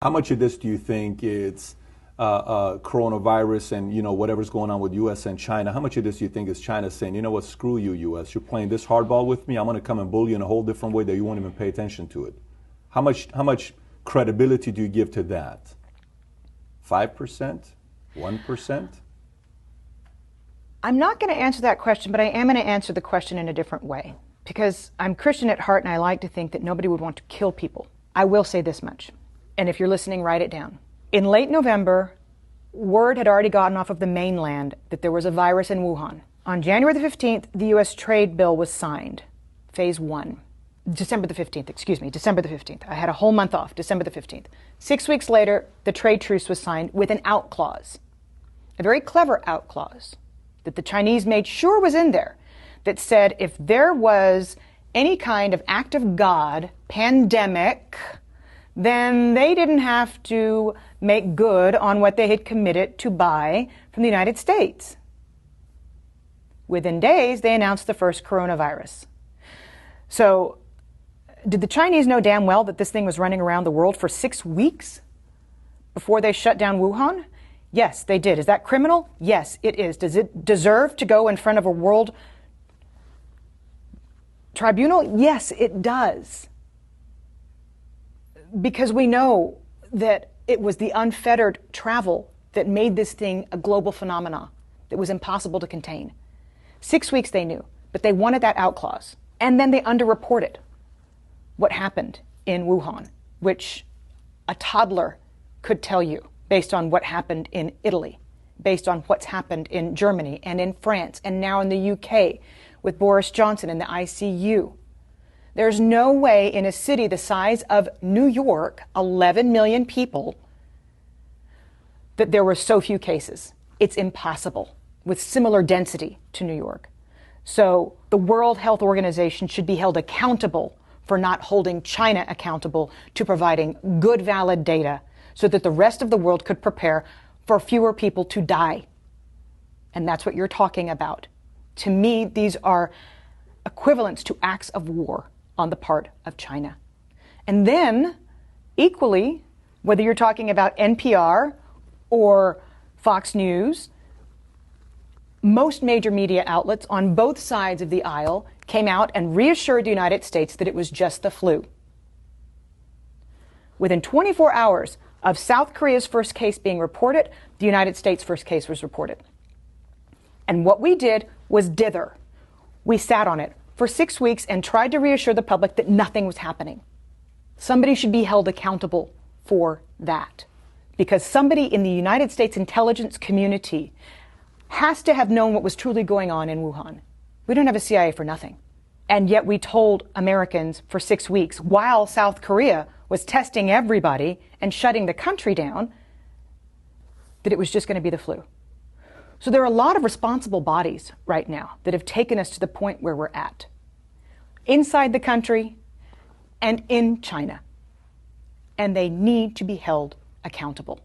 How much of this do you think it's coronavirus and whatever's going on with U.S. and China? How much of this do you think is China saying, you know what, screw you, U.S. You're playing this hardball with me. I'm going to come and bully you in a whole different way that you won't even pay attention to it. How much credibility do you give to that? 5%? 1%? I'm not going to answer that question, but I am going to answer the question in a different way. Because I'm Christian at heart and I like to think that nobody would want to kill people. I will say this much, and if you're listening, write it down. In late November, word had already gotten off of the mainland that there was a virus in Wuhan. On January the 15th, the U.S. trade bill was signed, phase 1. December the 15th. I had a whole month off, December the 15th. 6 weeks later, the trade truce was signed with an out clause, a very clever out clause that the Chinese made sure was in there, that said if there was any kind of act of God, pandemic, then they didn't have to make good on what they had committed to buy from the United States. Within days, they announced the first coronavirus. So, did the Chinese know damn well that this thing was running around the world for 6 weeks before they shut down Wuhan? Yes, they did. Is that criminal? Yes, it is. Does it deserve to go in front of a world tribunal? Yes, it does. Because we know that it was the unfettered travel that made this thing a global phenomenon that was impossible to contain. 6 weeks they knew, but they wanted that out clause. And then they underreported what happened in Wuhan, which a toddler could tell you based on what happened in Italy, based on what's happened in Germany and in France and now in the UK with Boris Johnson in the ICU. There's no way in a city the size of New York, 11 million people, that there were so few cases. It's impossible with similar density to New York. So the World Health Organization should be held accountable for not holding China accountable to providing good, valid data so that the rest of the world could prepare for fewer people to die. And that's what you're talking about. To me, these are equivalents to acts of war on the part of China. And then, equally, whether you're talking about NPR or Fox News, most major media outlets on both sides of the aisle came out and reassured the United States that it was just the flu. Within 24 hours of South Korea's first case being reported, the United States' first case was reported. And what we did was dither. We sat on it for 6 weeks and tried to reassure the public that nothing was happening. Somebody should be held accountable for that. Because somebody in the United States intelligence community has to have known what was truly going on in Wuhan. We don't have a CIA for nothing. And yet we told Americans for 6 weeks, while South Korea was testing everybody and shutting the country down, that it was just going to be the flu. So there are a lot of responsible bodies right now that have taken us to the point where we're at, inside the country and in China. And they need to be held accountable.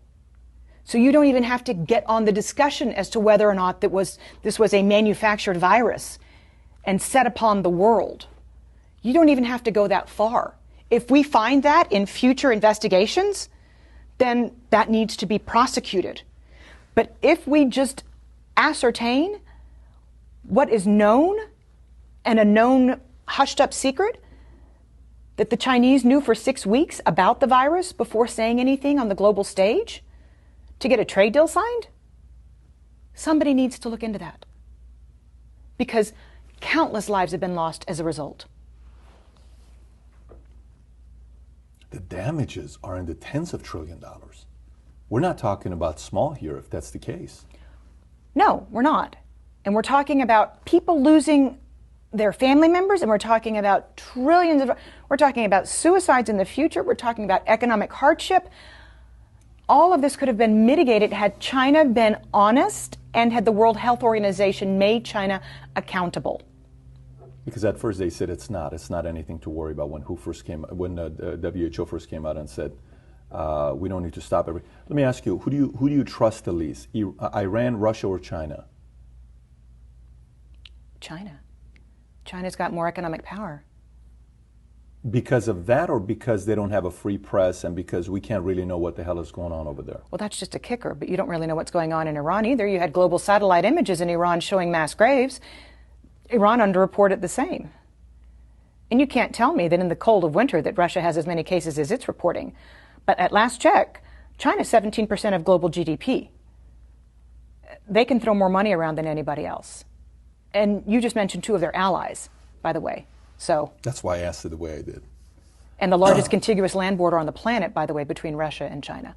So you don't even have to get on the discussion as to whether or not this was a manufactured virus and set upon the world. You don't even have to go that far. If we find that in future investigations, then that needs to be prosecuted. But if we just ascertain what is known and a known hushed up secret that the Chinese knew for 6 weeks about the virus before saying anything on the global stage to get a trade deal signed, somebody needs to look into that. Because countless lives have been lost as a result. The damages are in the tens of trillions of dollars. We're not talking about small here if that's the case. No, we're not. And we're talking about people losing their family members, and we're talking about we're talking about suicides in the future, we're talking about economic hardship. All of this could have been mitigated had China been honest and had the World Health Organization made China accountable. Because at first they said it's not anything to worry about when the WHO first came out and said, we don't need to stop everything. Let me ask you, who do you trust the least? Iran, Russia, or China? China. China's got more economic power. Because of that, or because they don't have a free press and because we can't really know what the hell is going on over there? Well, that's just a kicker, but you don't really know what's going on in Iran either. You had global satellite images in Iran showing mass graves. Iran underreported the same. And you can't tell me that in the cold of winter that Russia has as many cases as it's reporting. But at last check, China's 17% of global GDP. They can throw more money around than anybody else. And you just mentioned two of their allies, by the way. So that's why I asked it the way I did. And the largest contiguous land border on the planet, by the way, between Russia and China.